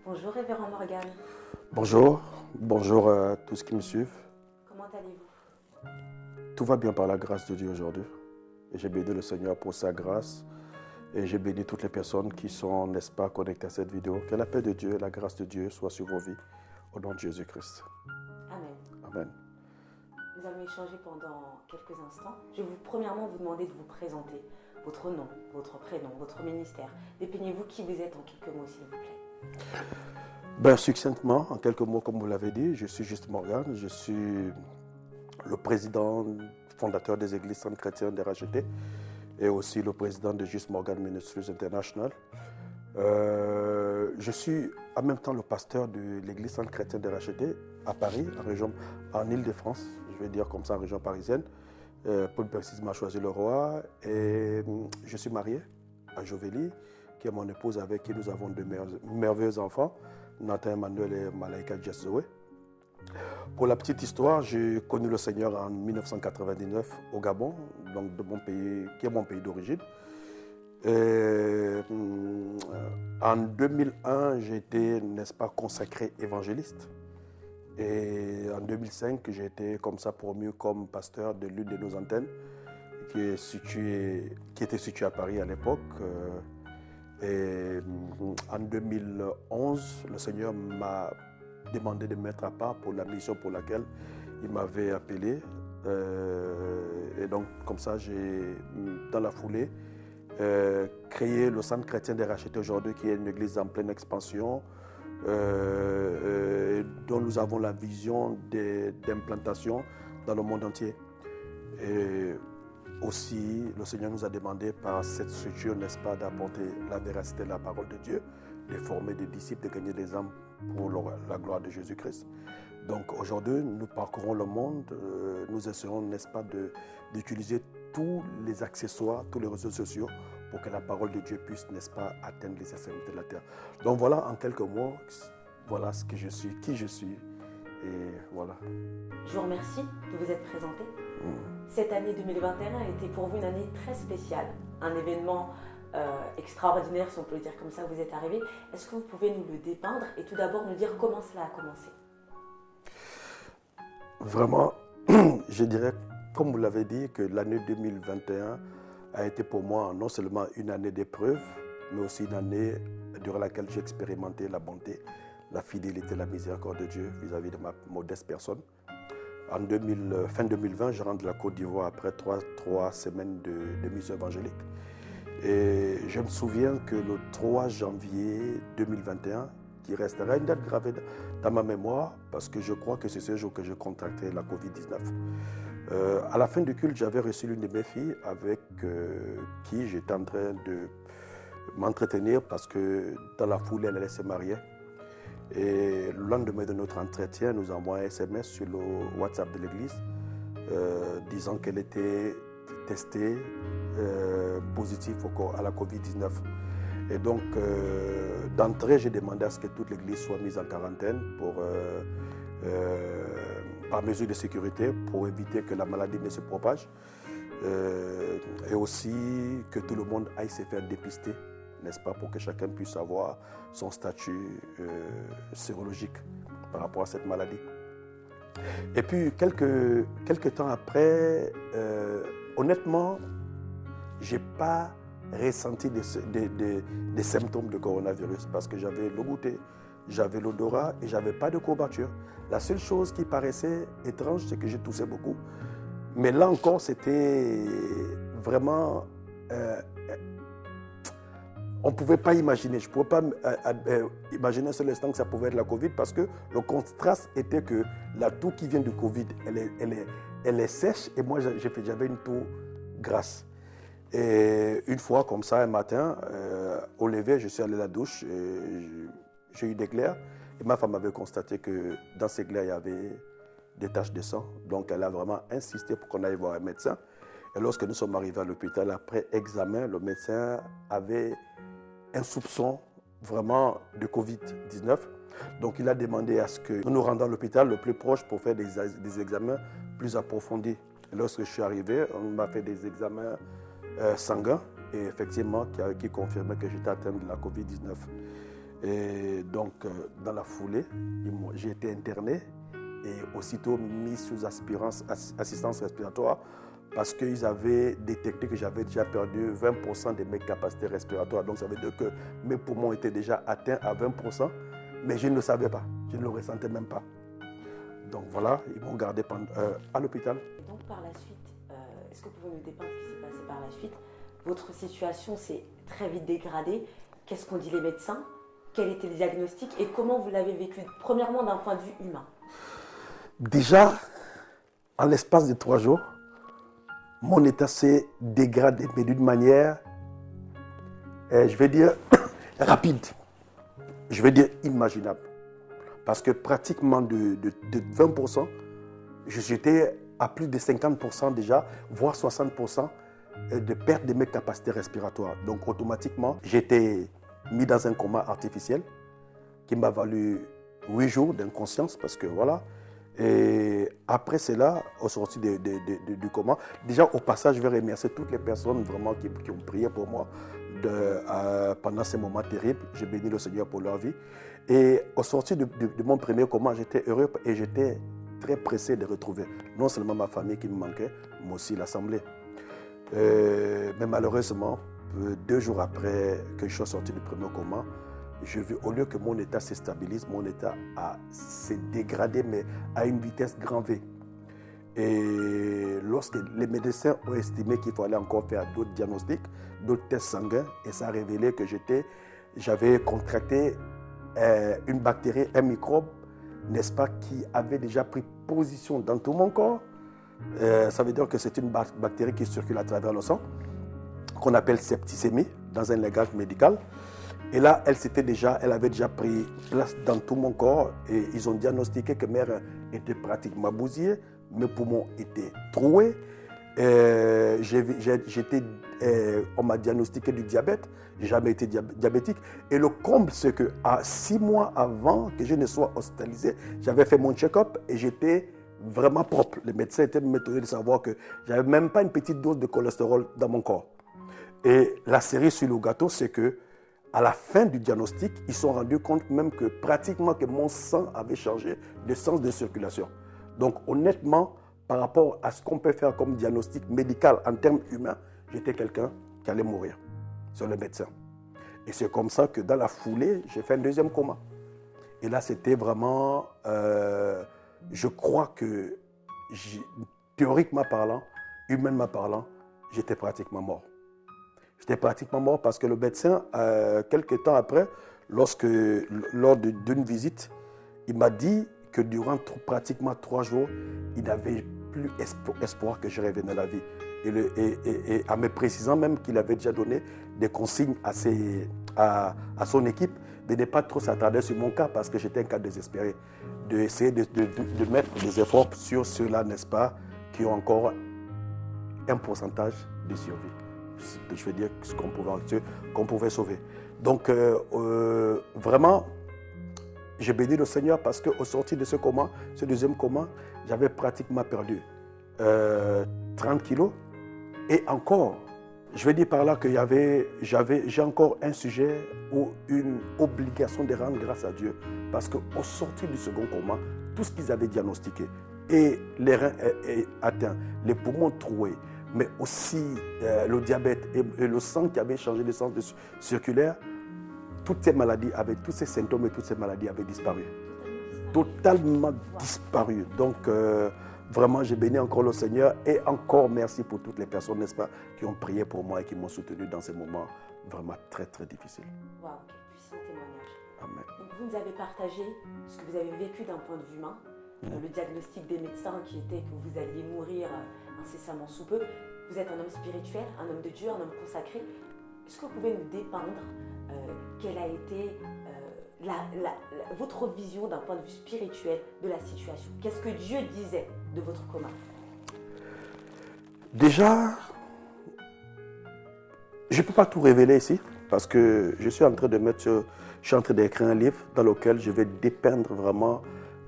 Bonjour Révérend Morgan, Bonjour, bonjour à tous qui me suivent. comment allez-vous? Tout va bien par la grâce de Dieu aujourd'hui. Et j'ai béni le Seigneur pour sa grâce. Et j'ai béni toutes les personnes qui sont, n'est-ce pas, connectées à cette vidéo. Que la paix de Dieu et la grâce de Dieu soient sur vos vies. Au nom de Jésus-Christ. Amen. Amen. Nous allons échanger pendant quelques instants. Je vais premièrement vous demander de vous présenter. Votre nom, votre prénom, votre ministère. Dépeignez-vous qui vous êtes en quelques mots, s'il vous plaît. Succinctement, en quelques mots, comme vous l'avez dit, je suis Juste Morgan. Je suis le président fondateur des Églises Saintes Chrétiennes des Rachetés et aussi le président de Just Morgan Ministries International. Je suis en même temps le pasteur de l'Église Sainte Chrétienne des Rachetés à Paris, en Île-de-France, je vais dire comme ça, en région parisienne. Plus précisément à Choisy-le-Roi. Et je suis marié à Jovélie, qui est mon épouse avec qui nous avons deux merveilleux enfants, Nathan Emmanuel et Malaika Jess Zoé. Pour la petite histoire, j'ai connu le Seigneur en 1999 au Gabon, donc de mon pays, qui est mon pays d'origine. En 2001, j'ai été, n'est-ce pas, consacré évangéliste. Et en 2005, j'ai été comme ça promu comme pasteur de l'une de nos antennes, qui était située à Paris à l'époque. Et en 2011, le Seigneur m'a demandé de me mettre à part pour la mission pour laquelle il m'avait appelé. Et donc, comme ça, j'ai, dans la foulée, créé le Centre chrétien des Rachetés aujourd'hui, qui est une église en pleine expansion, dont nous avons la vision d'implantation dans le monde entier. Et aussi, le Seigneur nous a demandé par cette structure, n'est-ce pas, d'apporter la véracité de la parole de Dieu, de former des disciples, de gagner des âmes pour la gloire de Jésus-Christ. Donc aujourd'hui, nous parcourons le monde, nous essayons, n'est-ce pas, d'utiliser tous les accessoires, tous les réseaux sociaux pour que la parole de Dieu puisse, n'est-ce pas, atteindre les extrémités de la terre. Donc voilà, en quelques mots, voilà ce que je suis, qui je suis, et voilà. Je vous remercie de vous être présenté. Cette année 2021 a été pour vous une année très spéciale, un événement extraordinaire, si on peut le dire comme ça, vous êtes arrivé. Est-ce que vous pouvez nous le dépeindre et tout d'abord nous dire comment cela a commencé? Vraiment, je dirais, comme vous l'avez dit, que l'année 2021 a été pour moi non seulement une année d'épreuve, mais aussi une année durant laquelle j'ai expérimenté la bonté, la fidélité, la miséricorde de Dieu vis-à-vis de ma modeste personne. Fin 2020, je rentre de la Côte d'Ivoire après trois semaines de mission évangélique. Et je me souviens que le 3 janvier 2021, qui restera une date gravée dans ma mémoire, parce que je crois que c'est ce jour que j'ai contracté la COVID-19. À la fin du culte, j'avais reçu l'une de mes filles avec qui j'étais en train de m'entretenir parce que dans la foulée, elle allait se marier. Et le lendemain de notre entretien, nous envoyons un SMS sur le WhatsApp de l'église disant qu'elle était testée positive à la COVID-19. Et donc, d'entrée, j'ai demandé à ce que toute l'église soit mise en quarantaine par mesure de sécurité pour éviter que la maladie ne se propage. Et aussi que tout le monde aille se faire dépister, n'est-ce pas, pour que chacun puisse avoir son statut sérologique par rapport à cette maladie. Et puis, quelques temps après, honnêtement, je n'ai pas ressenti des symptômes de coronavirus parce que j'avais le goûter, j'avais l'odorat et je n'avais pas de courbature. La seule chose qui paraissait étrange, c'est que je toussais beaucoup. Mais là encore, c'était vraiment... on ne pouvait pas imaginer, je ne pouvais pas imaginer un seul instant que ça pouvait être la Covid parce que le contraste était que la toux qui vient du Covid, elle est sèche et moi j'avais une toux grasse. Et une fois comme ça, un matin, au lever, je suis allé à la douche, j'ai eu des glaires et ma femme avait constaté que dans ces glaires, il y avait des taches de sang. Donc elle a vraiment insisté pour qu'on aille voir un médecin. Et lorsque nous sommes arrivés à l'hôpital, après examen, le médecin avait un soupçon vraiment de Covid-19. Donc il a demandé à ce que nous nous rendions à l'hôpital le plus proche pour faire des examens plus approfondis. Et lorsque je suis arrivé, on m'a fait des examens sanguins et effectivement qui confirmaient que j'étais atteint de la Covid-19. Et donc, dans la foulée, j'ai été interné et aussitôt mis sous assistance respiratoire parce qu'ils avaient détecté que j'avais déjà perdu 20% de mes capacités respiratoires. Donc, ça veut dire que mes poumons étaient déjà atteints à 20%, mais je ne le savais pas, je ne le ressentais même pas. Donc voilà, ils m'ont gardé à l'hôpital. Donc par la suite, est-ce que vous pouvez nous dépeindre ce qui s'est passé par la suite? Votre situation s'est très vite dégradée. Qu'est-ce qu'ont dit les médecins? Quel était le diagnostic et comment vous l'avez vécu? Premièrement, d'un point de vue humain. Déjà, en l'espace de 3 jours, mon état s'est dégradé, mais d'une manière, je vais dire, rapide. Je vais dire inimaginable. Parce que pratiquement de 20%, j'étais à plus de 50% déjà, voire 60% de perte de mes capacités respiratoires. Donc automatiquement, j'étais mis dans un coma artificiel qui m'a valu 8 jours d'inconscience parce que voilà. Et après cela, au sorti du coma, déjà au passage, je vais remercier toutes les personnes vraiment qui ont prié pour moi pendant ces moments terribles. J'ai béni le Seigneur pour leur vie. Et au sorti de mon premier coma, j'étais heureux et j'étais très pressé de retrouver non seulement ma famille qui me manquait, mais aussi l'Assemblée. Mais malheureusement, 2 jours après que je sois sorti du premier coma, j'ai vu, au lieu que mon état se stabilise, mon état s'est dégradé, mais à une vitesse grand V. Et lorsque les médecins ont estimé qu'il fallait encore faire d'autres diagnostics, d'autres tests sanguins, et ça a révélé que j'avais contracté une bactérie, un microbe, n'est-ce pas, qui avait déjà pris position dans tout mon corps. Ça veut dire que c'est une bactérie qui circule à travers le sang, qu'on appelle septicémie dans un langage médical. Et là, elle avait déjà pris place dans tout mon corps et ils ont diagnostiqué que mes reins étaient pratiquement bousillés, mes poumons étaient troués. On m'a diagnostiqué du diabète, je n'ai jamais été diabétique. Et le comble, c'est que 6 mois avant que je ne sois hospitalisé, j'avais fait mon check-up et j'étais vraiment propre. Les médecins étaient étonnés de savoir que je n'avais même pas une petite dose de cholestérol dans mon corps. Et la cerise sur le gâteau, c'est que à la fin du diagnostic, ils se sont rendus compte même que pratiquement que mon sang avait changé de sens de circulation. Donc honnêtement, par rapport à ce qu'on peut faire comme diagnostic médical en termes humains, j'étais quelqu'un qui allait mourir sur le médecin. Et c'est comme ça que dans la foulée, j'ai fait un deuxième coma. Et là, c'était vraiment, je crois que théoriquement parlant, humainement parlant, j'étais pratiquement mort. J'étais pratiquement mort parce que le médecin, quelques temps après, lors d'une visite, il m'a dit que durant pratiquement 3 jours, il n'avait plus espoir que je revienne à la vie. Et en me précisant même qu'il avait déjà donné des consignes à son équipe de ne pas trop s'attarder sur mon cas parce que j'étais un cas désespéré. D'essayer de mettre des efforts sur ceux-là, n'est-ce pas, qui ont encore un pourcentage de survie. Je veux dire ce qu'on pouvait sauver. Donc, vraiment, j'ai béni le Seigneur parce qu'au sortir de ce coma, ce deuxième coma, j'avais pratiquement perdu 30 kilos. Et encore, je vais dire par là que j'ai encore un sujet ou une obligation de rendre grâce à Dieu. Parce qu'au sortir du second coma, tout ce qu'ils avaient diagnostiqué, et les reins atteints, les poumons troués, mais aussi le diabète et le sang qui avait changé de sens circulaire, toutes ces maladies tous ces symptômes et toutes ces maladies avaient disparu. Totalement disparu. Donc, vraiment, j'ai béni encore le Seigneur et encore merci pour toutes les personnes, n'est-ce pas, qui ont prié pour moi et qui m'ont soutenu dans ces moments vraiment très, très difficiles. Waouh, quel puissant témoignage. Amen. Donc, vous nous avez partagé ce que vous avez vécu d'un point de vue humain, le diagnostic des médecins qui était que vous alliez mourir incessamment sous peu. Vous êtes un homme spirituel, un homme de Dieu, un homme consacré. Est-ce que vous pouvez nous dépeindre quelle a été votre vision d'un point de vue spirituel de la situation? Qu'est-ce que Dieu disait de votre coma? Déjà, je ne peux pas tout révéler ici parce que je suis en train d'écrire un livre dans lequel je vais dépeindre vraiment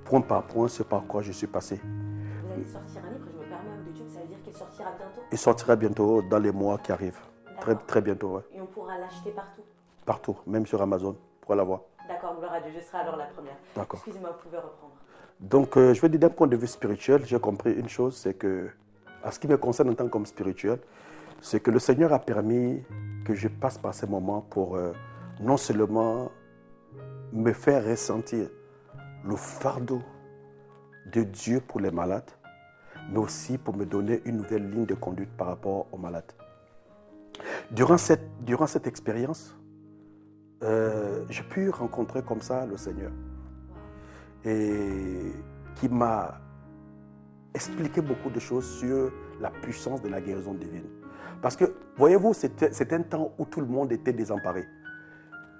point par point ce par quoi je suis passé. Vous allez sortir un livre, je me permets, homme de Dieu, ça veut dire qu'il sortira bientôt? Il sortira bientôt dans les mois qui arrivent. Très, très bientôt, ouais. Et on pourra l'acheter partout? Partout, même sur Amazon, pour l'avoir. D'accord, gloire à Dieu, je serai alors la première. D'accord. Excusez-moi, vous pouvez reprendre. Donc, je veux dire, d'un point de vue spirituel, j'ai compris une chose, c'est que, à ce qui me concerne en tant qu'homme spirituel, c'est que le Seigneur a permis que je passe par ces moments pour non seulement me faire ressentir le fardeau de Dieu pour les malades, mais aussi pour me donner une nouvelle ligne de conduite par rapport aux malades. Durant cette expérience, j'ai pu rencontrer comme ça le Seigneur et qui m'a expliqué beaucoup de choses sur la puissance de la guérison divine. Parce que, voyez-vous, c'était un temps où tout le monde était désemparé.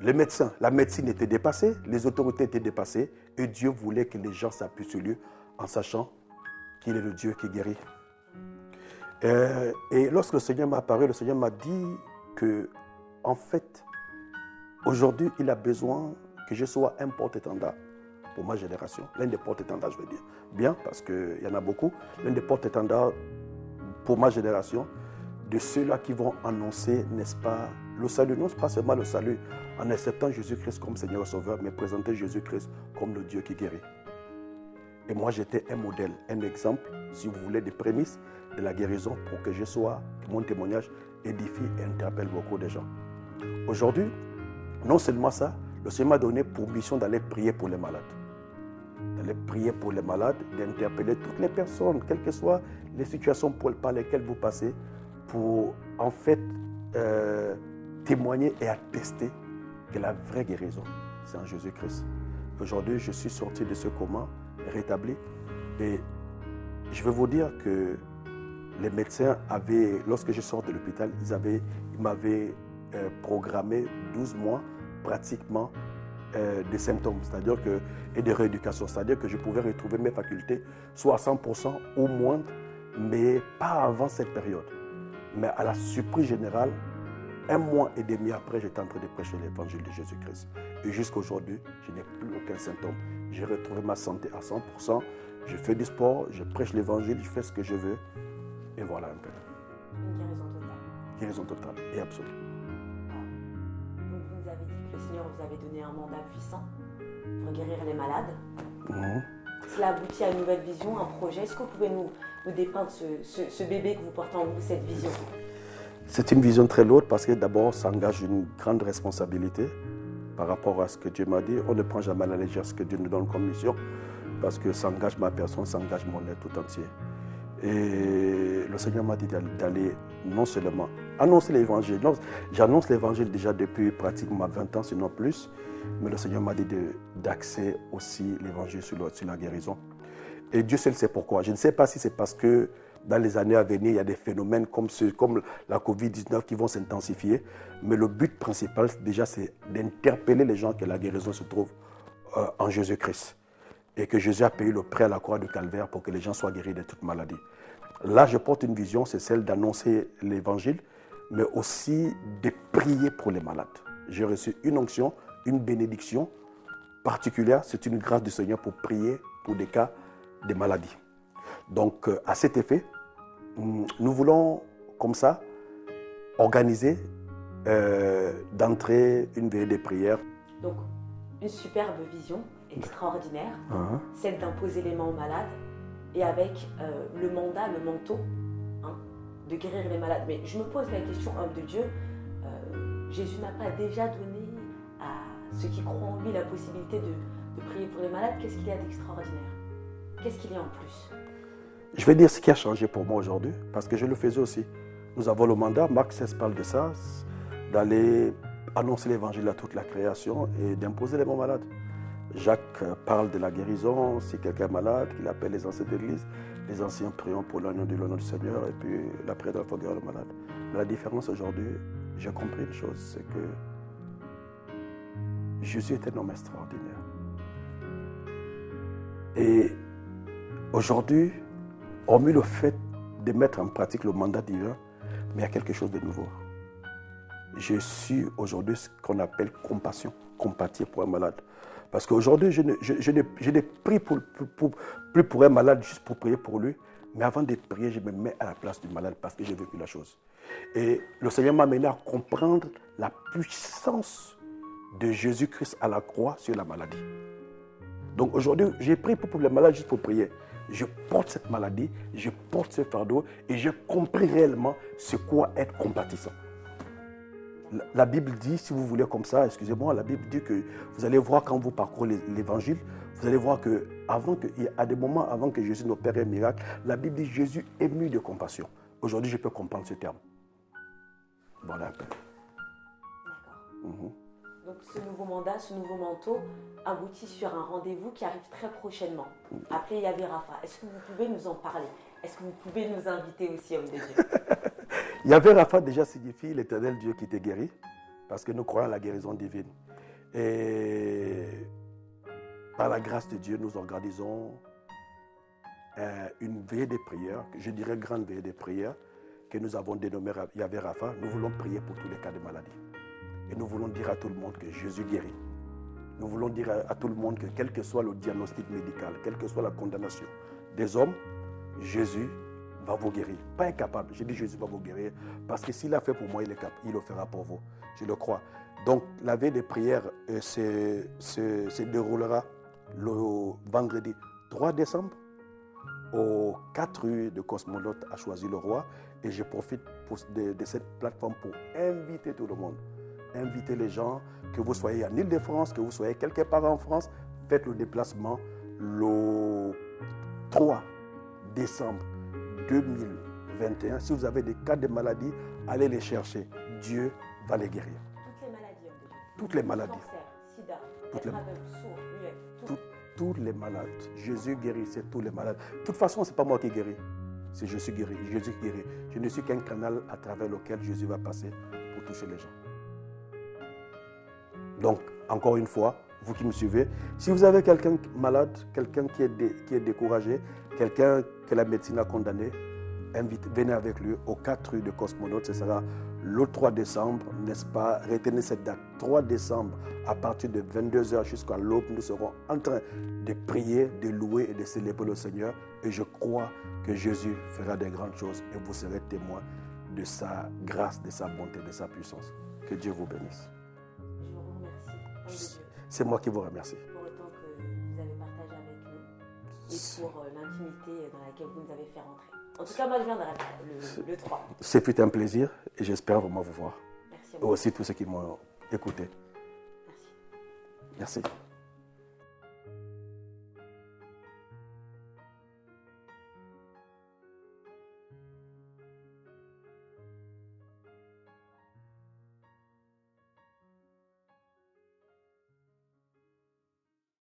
Les médecins, la médecine était dépassée, les autorités étaient dépassées et Dieu voulait que les gens s'appuient sur lui en sachant qu'il est le Dieu qui guérit. Et lorsque le Seigneur m'a apparu, le Seigneur m'a dit que, en fait, aujourd'hui, il a besoin que je sois un porte-étendard pour ma génération. L'un des porte-étendards, je veux dire. Bien, parce qu'il y en a beaucoup. L'un des porte-étendards pour ma génération, de ceux-là qui vont annoncer, n'est-ce pas, le salut. Non, ce n'est pas seulement le salut en acceptant Jésus-Christ comme Seigneur et Sauveur, mais présenter Jésus-Christ comme le Dieu qui guérit. Et moi, j'étais un modèle, un exemple, si vous voulez, des prémices de la guérison pour que je sois, que mon témoignage édifie et interpelle beaucoup de gens. Aujourd'hui, non seulement ça, le Seigneur m'a donné pour mission d'aller prier pour les malades. D'aller prier pour les malades, d'interpeller toutes les personnes, quelles que soient les situations par lesquelles vous passez, pour en fait témoigner et attester que la vraie guérison, c'est en Jésus-Christ. Aujourd'hui, je suis sorti de ce coma, rétabli, et je veux vous dire que les médecins avaient, lorsque je sors de l'hôpital, ils m'avaient programmé 12 mois pratiquement des symptômes, c'est-à-dire que, et de rééducation, c'est-à-dire que je pouvais retrouver mes facultés soit à 100% ou moins, mais pas avant cette période. Mais à la surprise générale, 1 mois et demi après, j'étais en train de prêcher l'évangile de Jésus-Christ. Et jusqu'à aujourd'hui, je n'ai plus aucun symptôme. J'ai retrouvé ma santé à 100%. Je fais du sport, je prêche l'évangile, je fais ce que je veux. Et voilà un peu. Une guérison totale. Guérison totale et absolue. Donc vous nous avez dit que le Seigneur vous avait donné un mandat puissant pour guérir les malades. Cela aboutit à une nouvelle vision, un projet. Est-ce que vous pouvez nous dépeindre ce bébé que vous portez en vous, cette vision? C'est une vision très lourde parce que d'abord, ça engage une grande responsabilité par rapport à ce que Dieu m'a dit. On ne prend jamais à la légère ce que Dieu nous donne comme mission parce que ça engage ma personne, ça engage mon être tout entier. Et le Seigneur m'a dit d'aller non seulement annoncer l'évangile. J'annonce l'évangile déjà depuis pratiquement 20 ans, sinon plus. Mais le Seigneur m'a dit d'axer aussi l'évangile sur la guérison. Et Dieu seul sait pourquoi. Je ne sais pas si c'est parce que dans les années à venir, il y a des phénomènes comme la Covid-19 qui vont s'intensifier. Mais le but principal, déjà, c'est d'interpeller les gens que la guérison se trouve en Jésus-Christ. Et que Jésus a payé le prix à la croix de Calvaire pour que les gens soient guéris de toute maladie. Là, je porte une vision, c'est celle d'annoncer l'évangile, mais aussi de prier pour les malades. J'ai reçu une onction, une bénédiction particulière. C'est une grâce du Seigneur pour prier pour des cas de maladies. Donc, à cet effet, nous voulons, comme ça, organiser d'entrée une veillée de prière. Donc, une superbe vision, extraordinaire, celle d'imposer les mains aux malades et avec le mandat, le manteau de guérir les malades. Mais je me pose la question, homme de Dieu, Jésus n'a pas déjà donné à ceux qui croient en lui la possibilité de prier pour les malades? Qu'est-ce qu'il y a d'extraordinaire? Qu'est-ce qu'il y a en plus? Je vais dire ce qui a changé pour moi aujourd'hui, parce que je le faisais aussi. Nous avons le mandat, Marc 16 parle de ça, d'aller annoncer l'évangile à toute la création et d'imposer les mains malades. Jacques parle de la guérison, si quelqu'un est malade, qu'il appelle les anciens de l'église, les anciens prions pour l'honneur du Seigneur et puis la prière de la foi guérir le malade. Mais la différence aujourd'hui, j'ai compris une chose, c'est que Jésus est un homme extraordinaire. Et aujourd'hui, hormis le fait de mettre en pratique le mandat divin, mais il y a quelque chose de nouveau. Je suis aujourd'hui ce qu'on appelle compassion, compatir pour un malade. Parce qu'aujourd'hui, je ne prie plus pour un malade juste pour prier pour lui, mais avant de prier, je me mets à la place du malade parce que j'ai vécu la chose. Et le Seigneur m'a amené à comprendre la puissance de Jésus-Christ à la croix sur la maladie. Donc aujourd'hui, j'ai pris pour les malades juste pour prier. Je porte cette maladie, je porte ce fardeau et j'ai compris réellement ce qu'est être compatissant. La Bible dit, si vous voulez comme ça, excusez-moi, la Bible dit que vous allez voir quand vous parcourez l'évangile, vous allez voir qu'à des moments avant que Jésus n'opère un miracle, la Bible dit Jésus ému de compassion. Aujourd'hui, je peux comprendre ce terme. Voilà un peu. D'accord. Donc ce nouveau mandat, ce nouveau manteau aboutit sur un rendez-vous qui arrive très prochainement, appelé Yahvé Rapha. Est-ce que vous pouvez nous en parler? Est-ce que vous pouvez nous inviter aussi, homme de Dieu? Yahvé Rapha déjà signifie l'éternel Dieu qui te guérit, parce que nous croyons à la guérison divine. Et par la grâce de Dieu, nous organisons une veillée des prières, je dirais grande veillée des prières, que nous avons dénommée Yahvé Rapha. Nous voulons prier pour tous les cas de maladie. Et nous voulons dire à tout le monde que Jésus guérit. Nous voulons dire à tout le monde que quel que soit le diagnostic médical, quelle que soit la condamnation des hommes, Jésus va vous guérir. Pas incapable, j'ai dit Jésus va vous guérir, parce que s'il a fait pour moi, il le fera pour vous. Je le crois. Donc la veille des prières se déroulera le vendredi 3 décembre aux 4 rues de Cosmonaute à Choisy-le-Roi. Et je profite de cette plateforme pour inviter tout le monde. Inviter les gens, que vous soyez en Île-de-France, que vous soyez quelque part en France, faites le déplacement le 3 décembre 2021. Si vous avez des cas de maladie, allez les chercher. Dieu va les guérir. Toutes les maladies, homme de Dieu. Toutes les maladies. Cancer, sida, Toutes les aveugle, sourd, muet, tous les malades. Jésus guérissait tous les malades. De toute façon, ce n'est pas moi qui guéris. C'est Jésus qui guérit. Jésus qui guérit. Je ne suis qu'un canal à travers lequel Jésus va passer pour toucher les gens. Donc, encore une fois, vous qui me suivez, si vous avez quelqu'un malade, quelqu'un qui est découragé, quelqu'un que la médecine a condamné, venez avec lui aux 4 rues de Cosmonaute. Ce sera le 3 décembre, n'est-ce pas? Retenez cette date. 3 décembre, à partir de 22h jusqu'à l'aube, nous serons en train de prier, de louer et de célébrer le Seigneur. Et je crois que Jésus fera des grandes choses et vous serez témoins de sa grâce, de sa bonté, de sa puissance. Que Dieu vous bénisse. Je vous remercie, homme de Dieu, C'est moi qui vous remercie. pour le temps que vous avez partagé avec nous et pour l'intimité dans laquelle vous nous avez fait rentrer. En tout cas, moi, je viendrai le 3. Ce fut un plaisir et j'espère vraiment vous voir. Merci. Et aussi tous ceux qui m'ont écouté. Merci. Merci.